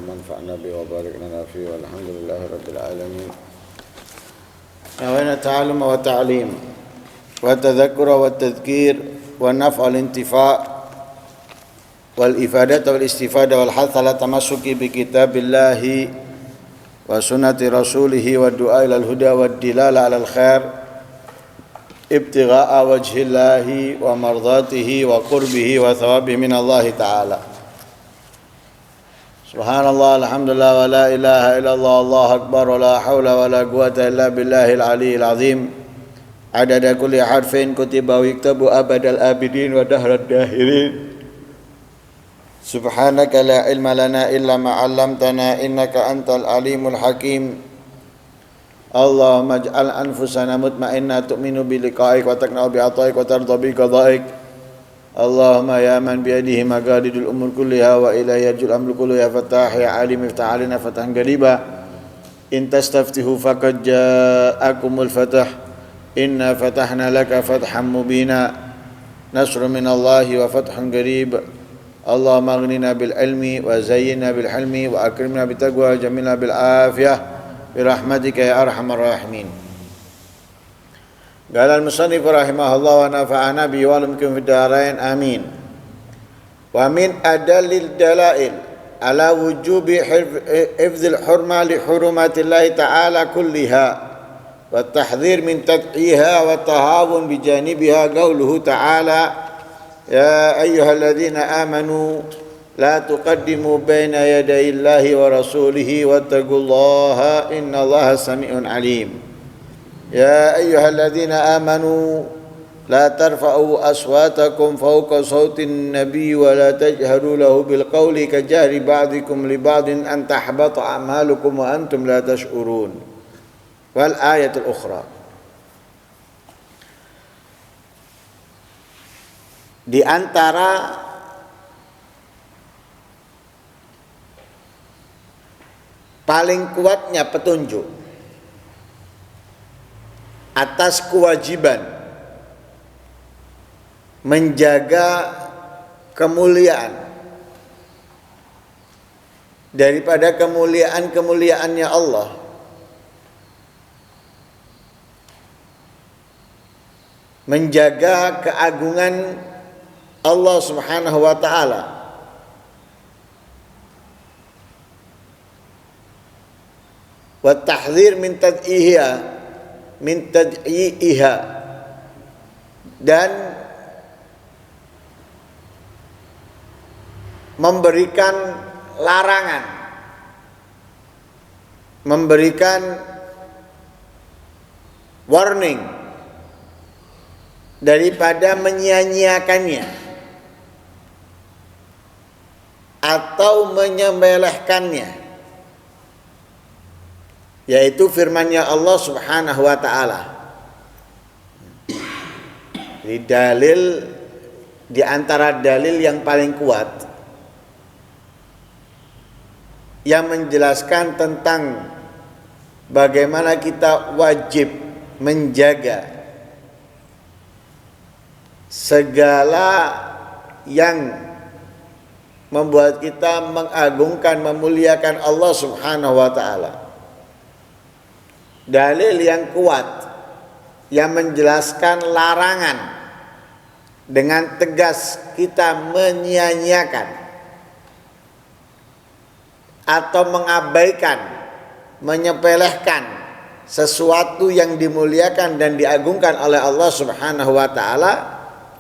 وانفعنا به وبارك لنا فيه والحمد لله رب العالمين. نوينا التعلم والتعليم والتذكر والتذكير والنفع والانتفاع والإفادة والاستفادة والحث على التمسك بكتاب الله وسنة رسوله والدعاء إلى الهدى والدلالة على الخير ابتغاء وجه الله ومرضاته وقربه وثوابه من الله تعالى. سبحان الله الحمد لله ولا إله إلا الله الله أكبر ولا حول ولا قوة إلا بالله العلي العظيم عدد كل حرف كتب ويكتب أبد الآبدين ودهر الداهرين. سبحانك لا علم لنا إلا ما علمتنا إنك أنت العليم الحكيم. اللهم اجعل أنفسنا مطمئنة تؤمن بلقائك وتقنع بعطائك وترضى بقضائك. اللهم يا من بيده مقاليد الأمور كلها وإليه يرجع الأمر كله يا فتاح يا عليم افتح علينا فتحا قريبا. إن تستفتحوا فقد جاءكم الفتح إنا فتحنا لك فتحا مبينا نصر من الله وفتح قريب. اللهم اغننا بالعلم وزينا بالحلم وأكرمنا بالتقوى وجملنا بالعافية برحمتك يا أرحم الراحمين. قال المصنف رحمه الله ونفعنا به وعلمكم في الدارين آمين. ومن أدل الدلائل على وجوب حفظ الحرمة لحرمات الله تعالى كلها والتحذير من تدعيها والتهاون بجانبها قوله تعالى يا أيها الذين آمنوا لا تقدموا بين يدي الله ورسوله واتقوا الله إن الله سميع عليم. يا أيها الذين آمنوا لا ترفعوا أصواتكم فوق صوت النبي ولا تجهروا له بالقول كجهر بعضكم لبعض أن تحبط أعمالكم وأنتم لا تشعرون. والآية الأخرى. Di antara paling kuatnya petunjuk atas kewajiban menjaga kemuliaan daripada kemuliaan-kemuliaannya Allah, menjaga keagungan Allah Subhanahu wa taala, wa tahdzir min tad'iha dan memberikan larangan, memberikan warning daripada menyia-nyiakannya atau menyembelihkannya, yaitu firman-Nya Allah Subhanahu wa taala. Di antara dalil yang paling kuat yang menjelaskan tentang bagaimana kita wajib menjaga segala yang membuat kita mengagungkan, memuliakan Allah Subhanahu wa taala. Dalil yang kuat yang menjelaskan larangan dengan tegas kita menyia-nyiakan atau mengabaikan, menyepelekan sesuatu yang dimuliakan dan diagungkan oleh Allah Subhanahu wa taala.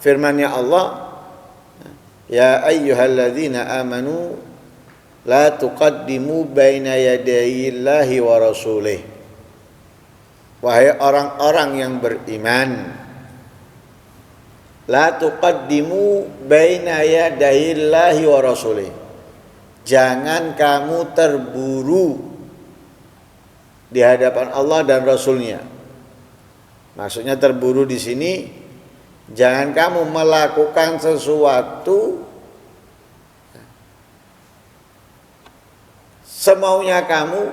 Firman-Nya Allah, ya ayyuhalladzina amanu la tuqaddimu baina yadayillahi wa rasulih. Wahai orang-orang yang beriman, la tuqaddimu baina yadayillahi wa rasulih. Jangan kamu terburu di hadapan Allah dan Rasulnya. Maksudnya terburu di sini, jangan kamu melakukan sesuatu semaunya kamu,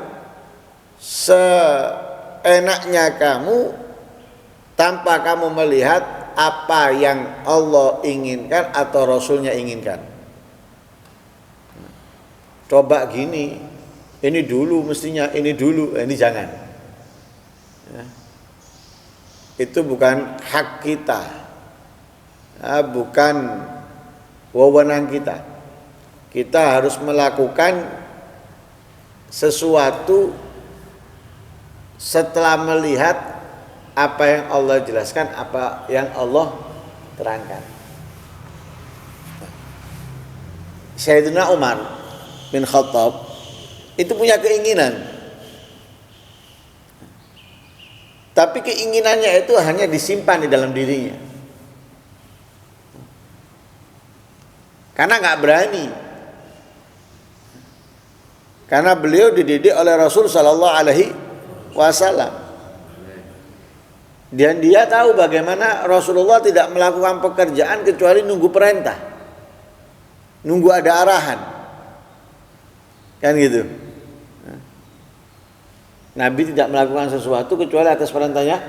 seenaknya kamu, tanpa kamu melihat apa yang Allah inginkan atau Rasulnya inginkan. coba gini, ini dulu mestinya, ini dulu, ini jangan. Ya. Itu bukan hak kita, bukan wewenang kita. Kita harus melakukan sesuatu setelah melihat apa yang Allah jelaskan, apa yang Allah terangkan. Sayyidina Umar bin Khattab itu punya keinginan, tapi keinginannya itu hanya disimpan di dalam dirinya, karena nggak berani, karena beliau dididik oleh Rasul Sallallahu Alaihi Wasallam, dan dia tahu bagaimana Rasulullah tidak melakukan pekerjaan kecuali nunggu perintah, nunggu ada arahan, kan gitu. Nabi tidak melakukan sesuatu kecuali atas perintahnya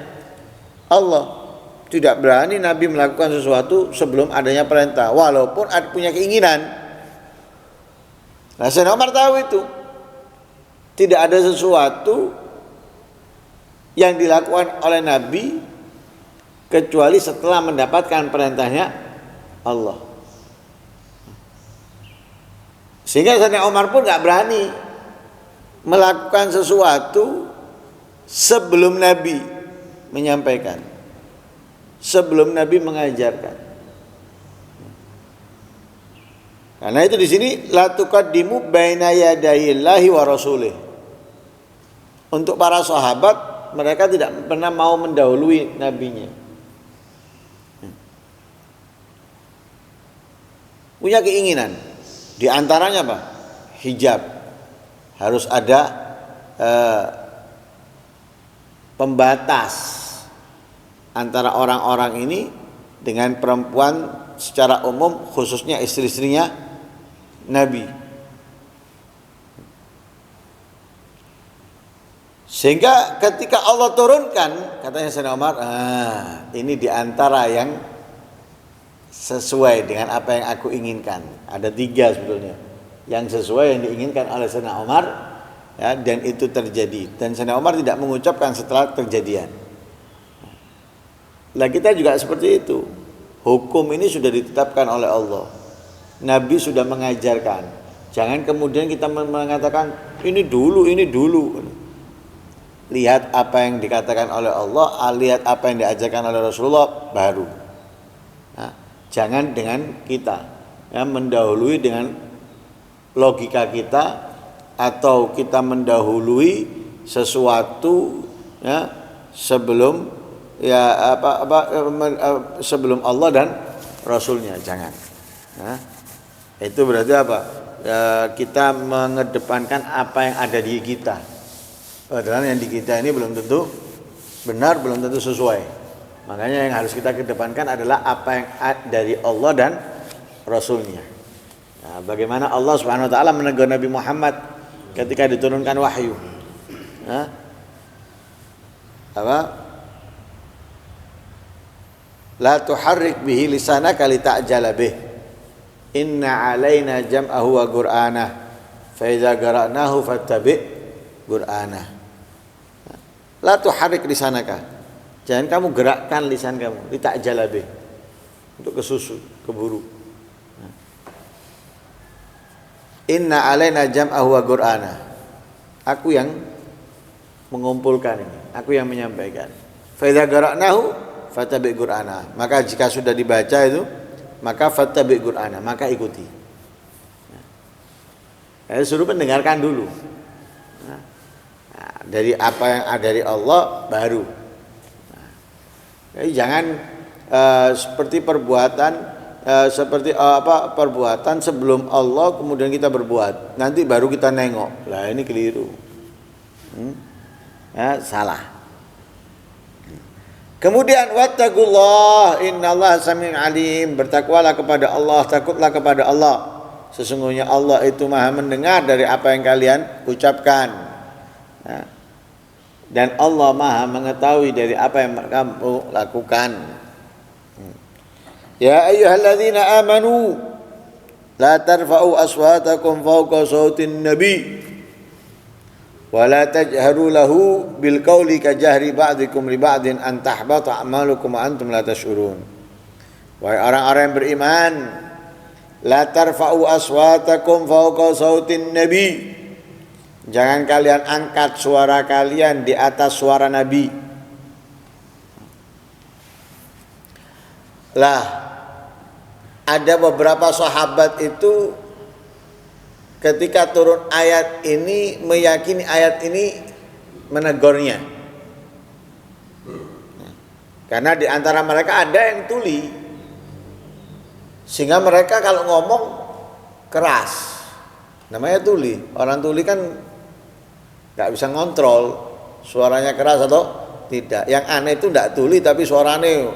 Allah. Tidak berani Nabi melakukan sesuatu sebelum adanya perintah, walaupun punya keinginan. Nah, Sayyidina Umar tahu itu. Tidak ada sesuatu yang dilakukan oleh Nabi kecuali setelah mendapatkan perintahnya Allah. Sehingga Sayyidina Umar pun gak berani melakukan sesuatu sebelum Nabi menyampaikan, sebelum Nabi mengajarkan. Karena itu di sini la tuqaddimu baina yadayillahi wa rasulih. Untuk para sahabat, mereka tidak pernah mau mendahului nabinya. Punya keinginan. Di antaranya apa? Hijab. Harus ada pembatas antara orang-orang ini dengan perempuan secara umum, khususnya istri-istrinya Nabi. Sehingga ketika Allah turunkan, katanya Sayyidina Umar, ini diantara yang sesuai dengan apa yang aku inginkan. Ada 3 sebetulnya yang sesuai yang diinginkan oleh Sayyidina Umar, ya, dan itu terjadi. Dan Sayyidina Umar tidak mengucapkan setelah kejadian. Lah kita juga seperti itu. Hukum ini sudah ditetapkan oleh Allah. Nabi sudah mengajarkan. Jangan kemudian kita mengatakan ini dulu, ini dulu. Lihat apa yang dikatakan oleh Allah, lihat apa yang diajarkan oleh Rasulullah, baru. Nah, jangan dengan kita, ya, mendahului dengan logika kita, atau kita mendahului sesuatu, ya, sebelum, ya, sebelum Allah dan Rasulnya. Jangan. Nah, itu berarti apa? Ya, kita mengedepankan apa yang ada di kita. Padahal yang di kita ini belum tentu benar, belum tentu sesuai. Makanya yang harus kita kedepankan adalah apa yang dari Allah dan Rasulnya. Nah, bagaimana Allah Subhanahu wa taala menegur Nabi Muhammad ketika diturunkan wahyu. Nah, apa? La tuharrik bihi lisanaka lita'jala bih. Inna 'alaina jam'ahu wa qur'anah. Fa idza qara'nahu fattabi' qur'anah. La tuharrik lisanaka. Jangan kamu gerakkan lisan kamu, lita'jala bih. Untuk kesusu, keburu. Inna alaina jam'ahu wa qur'ana. Aku yang mengumpulkan ini, aku yang menyampaikan. Fa idza qara'nahu fattabi' qur'ana. Maka jika sudah dibaca itu, maka fattabi' qur'ana, maka ikuti. Suruh mendengarkan dulu. Nah, dari apa yang ada dari Allah baru. Jadi jangan seperti perbuatan perbuatan sebelum Allah kemudian kita berbuat, nanti baru kita nengok. Lah ini keliru. Ya, salah. Kemudian wattaqullah innallaha samiun alim. Bertakwalah kepada Allah, takutlah kepada Allah. Sesungguhnya Allah itu Maha mendengar dari apa yang kalian ucapkan. Nah, dan Allah Maha mengetahui dari apa yang kamu lakukan. Ya ayyuhalladzina amanu, La tarfa'u aswatakum fawqa sautin nabi wa la tajharu lahu bil qawli ka jahri ba'dikum li ba'din an tahbata a'malukum wa antum la tash'urun. Wahai orang-orang yang beriman, la tarfa'u aswatakum fawqa sautin nabi. Jangan kalian angkat suara kalian di atas suara Nabi. Lah, ada beberapa sahabat itu ketika turun ayat ini meyakini ayat ini menegurnya. Karena di antara mereka ada yang tuli. Sehingga mereka kalau ngomong keras. Namanya tuli. Orang tuli kan nggak bisa ngontrol suaranya keras atau tidak. Yang aneh itu nggak tuli tapi suaranya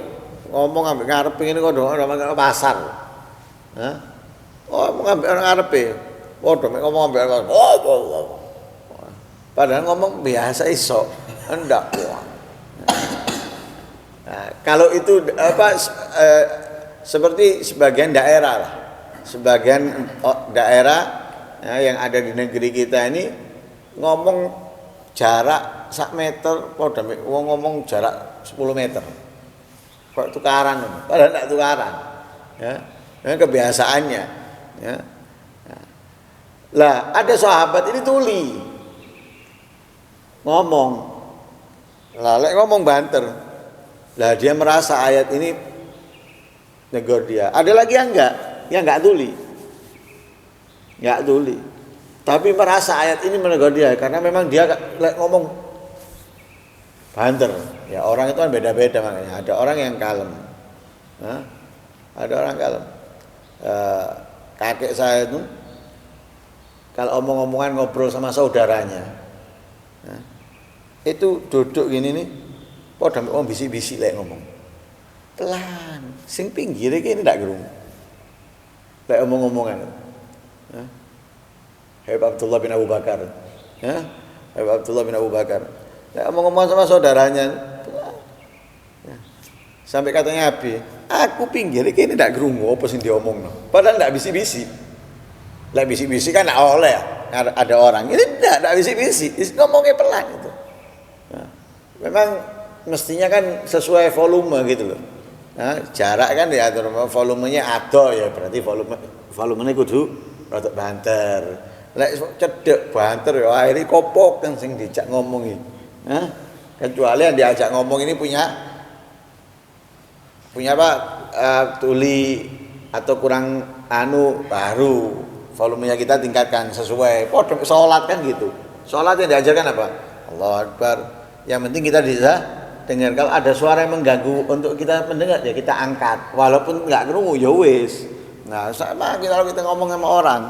ngomong ambil ngarep ini kok dong orang pasar. Oh ngambil ngarep waduh ngomong ambil padahal ngomong biasa iso enggak. Nah, kalau itu seperti sebagian daerah lah, sebagian daerah yang ada di negeri kita ini ngomong jarak 1 meter, ngomong jarak 10 meter. Kok tukaran, padahal tidak tukaran. Ya, kebiasaannya. Ya. Lah, ada sahabat ini tuli. Ngomong. Lah, ngomong banter. Lah, dia merasa ayat ini negur dia. Ada lagi yang enggak tuli. Enggak tuli. Tapi merasa ayat ini menegur dia karena memang dia ngomong banter. Ya orang itu kan beda-beda makanya. Ada orang yang kalem, ada orang kalem. Kakek saya itu kalau omong-omongan ngobrol sama saudaranya, itu duduk gini nih, padha bisik-bisik lek ngomong. Pelan, sing pinggir iki ndak krungu. Lek omong-omongan. Habib Abdullah bin Abu Bakar. Ya, Habib Abdullah bin Abu Bakar. Lek omong-omongan sama saudaranya. Sampai katanya Abi, aku pinggir iki ndak krungu apa sing diomongno. Padahal ndak bisik-bisik. Lek bisik-bisik kan ndak oleh ada orang. Ini ndak bisik-bisik, ngomongnya pelan itu. Nah, memang mestinya kan sesuai volume gitu loh. Nah, jarak kan diatur volumenya ado ya berarti volumenya kudu rada banter. Lek cedek banter ya akhirnya kopok kan sing dijak ngomong iki. Kecuali yang diajak ngomong ini punya apa tuli atau kurang baru volumenya kita tingkatkan sesuai sholat kan gitu. Sholat yang diajarkan apa? Allahu Akbar. Yang penting kita bisa dengar. Kalau ada suara yang mengganggu untuk kita mendengar ya kita angkat walaupun nggak krungu ya wis. Nah sama kalau kita ngomong sama orang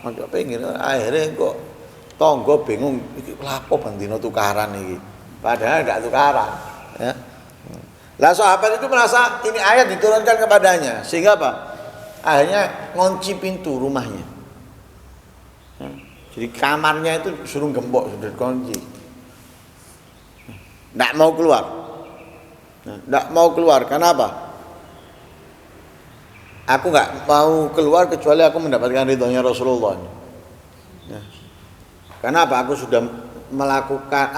maka pengen akhirnya kok tonggo bingung iki lapo bandino tukaran iki padahal enggak tukaran ya. Lah sahabat itu merasa ini ayat diturunkan kepadanya sehingga apa? Akhirnya ngunci pintu rumahnya. Jadi kamarnya itu suruh gembok sudah kunci. Enggak mau keluar. Enggak mau keluar kenapa? Aku nggak mau keluar kecuali aku mendapatkan ridhonya Rasulullah. Ya. Karena apa? Aku sudah melakukan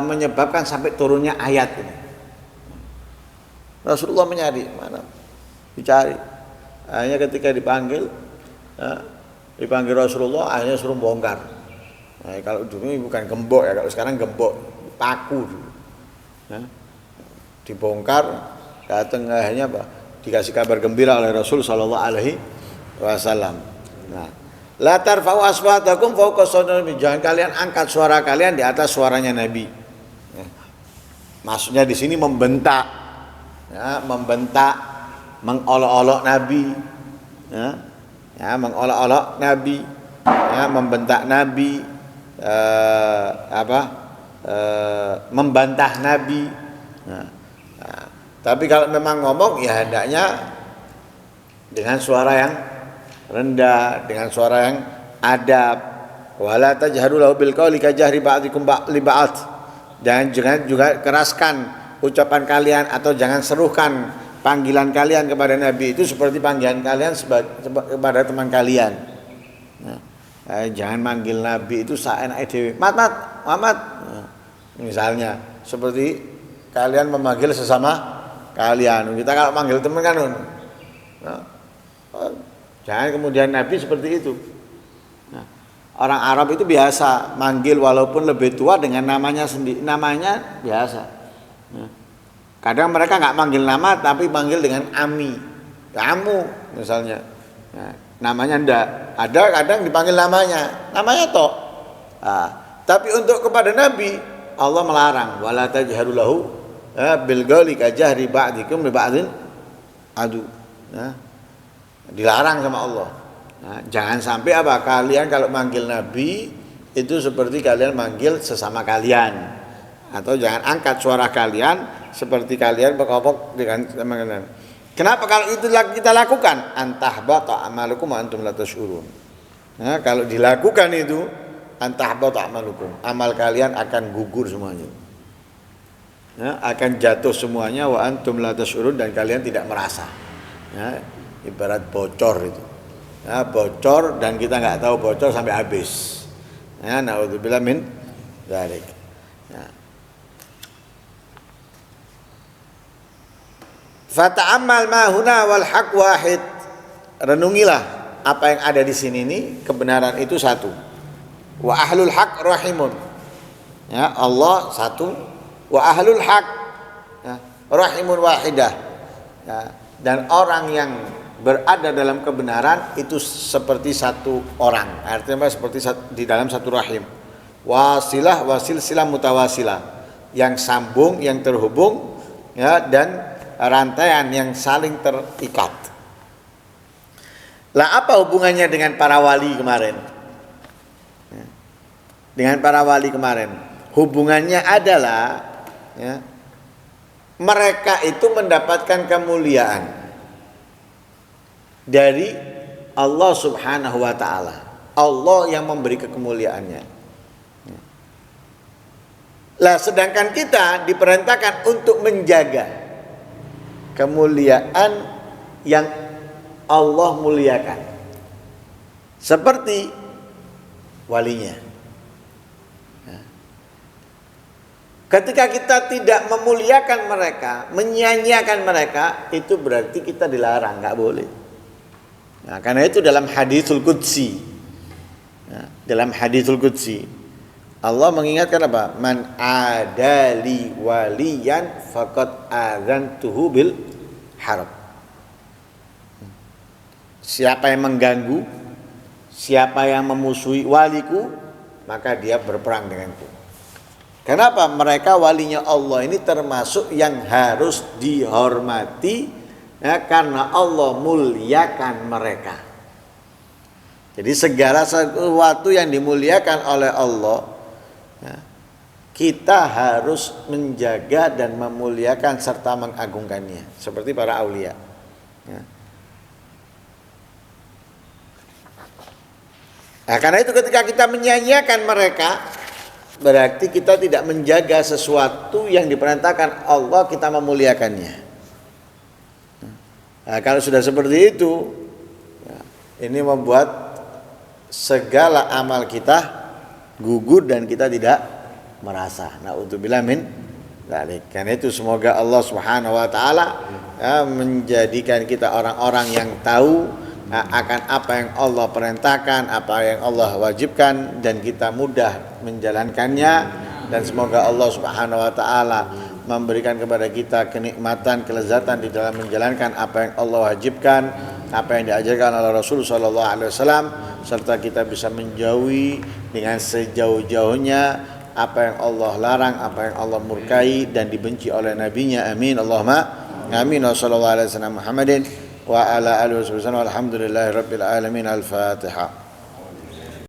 menyebabkan sampai turunnya ayat ini. Rasulullah mencari mana? Dicari. Akhirnya ketika dipanggil Rasulullah, akhirnya suruh bongkar. Nah, kalau dulu bukan gembok ya, kalau sekarang gembok paku. Nah, dibongkar, datang akhirnya apa? Dikasih kabar gembira oleh Rasul sallallahu alaihi wasallam. Nah, la tarfa'u aswatakum fawqa sawti, jangan kalian angkat suara kalian di atas suaranya Nabi. Ya. Maksudnya di sini membentak. Ya, membentak, mengolok-olok Nabi. Ya. Ya, mengolok-olok Nabi. Ya, membentak Nabi. Membantah Nabi. Nah, tapi kalau memang ngomong ya hendaknya dengan suara yang rendah, dengan suara yang adab. Wala tajharu lahu bil qawli ka jahri ba'dikum li ba'd. Jangan juga keraskan ucapan kalian atau jangan serukan panggilan kalian kepada Nabi itu seperti panggilan kalian kepada teman kalian. Jangan manggil Nabi itu saenake dhewe. Muhammad. Misalnya seperti kalian memanggil sesama kalian. Kita kalau manggil teman kan jangan kemudian Nabi seperti itu. Orang Arab itu biasa manggil walaupun lebih tua dengan namanya sendiri, namanya biasa. Kadang mereka nggak manggil nama tapi manggil dengan ami, kamu misalnya. Namanya ndak. Ada kadang dipanggil namanya toh. Tapi untuk kepada Nabi Allah melarang wala tajharu lahu bil qauli ka jahri ba'dikum li ba'din adu. Dilarang sama Allah. Jangan sampai kalian kalau manggil Nabi itu seperti kalian manggil sesama kalian, atau jangan angkat suara kalian seperti kalian berkopok dengan sama kalian. Kenapa kalau itu kita lakukan? Antahbata amalukum wa antum la tash'urun. Kalau dilakukan itu antahbata amalukum, amal kalian akan gugur semuanya. Akan jatuh semuanya wa antum la tash'urun, dan kalian tidak merasa. Ibarat bocor itu. Bocor dan kita nggak tahu bocor sampai habis. Na'udzubillah min dzalik. Fata'ammal ma huna wal haq wahid. Renungilah apa yang ada di sini ini, kebenaran itu satu. Wa ahlul haq rahimun. Allah satu. Wa ahlul haq rahimun wahidah. Dan orang yang berada dalam kebenaran itu seperti satu orang, artinya seperti di dalam satu rahim. Wasilah wasilsilah mutawasilah, yang sambung, yang terhubung, dan rantaian yang saling terikat. Lah apa hubungannya dengan para wali kemarin? Dengan para wali kemarin, hubungannya adalah mereka itu mendapatkan kemuliaan dari Allah Subhanahu wa ta'ala. Allah yang memberi kemuliaannya. Lah sedangkan kita diperintahkan untuk menjaga kemuliaan yang Allah muliakan, seperti walinya. Ketika kita tidak memuliakan mereka, menyia-nyiakan mereka, itu berarti kita dilarang, nggak boleh. Karena itu dalam haditsul qudsi, dalam haditsul qudsi Allah mengingatkan apa? Man adali waliyan faqad adzantuhu bil harb. Siapa yang mengganggu, siapa yang memusuhi waliku, maka dia berperang denganku. Kenapa? Mereka walinya Allah ini termasuk yang harus dihormati, karena Allah muliakan mereka. Jadi segala sesuatu yang dimuliakan oleh Allah, kita harus menjaga dan memuliakan serta mengagungkannya, seperti para aulia. Karena itu ketika kita menyia-nyiakan mereka, berarti kita tidak menjaga sesuatu yang diperintahkan Allah, kita memuliakannya. Kalau sudah seperti itu, ini membuat segala amal kita gugur dan kita tidak merasa. Na'udzubillah min dzalik. Karena itu semoga Allah Subhanahu wa taala menjadikan kita orang-orang yang tahu akan apa yang Allah perintahkan, apa yang Allah wajibkan, dan kita mudah menjalankannya. Dan semoga Allah Subhanahu wa taala memberikan kepada kita kenikmatan, kelezatan di dalam menjalankan apa yang Allah wajibkan, apa yang diajarkan oleh Rasul sallallahu alaihi wasallam, serta kita bisa menjauhi dengan sejauh-jauhnya apa yang Allah larang, apa yang Allah murkai dan dibenci oleh nabinya. Amin Allahumma amin. Wa sallallahu alaihi wasallam Muhammadin wa ala alihi wasallam. Alhamdulillahirabbil alamin. Al-Fatihah.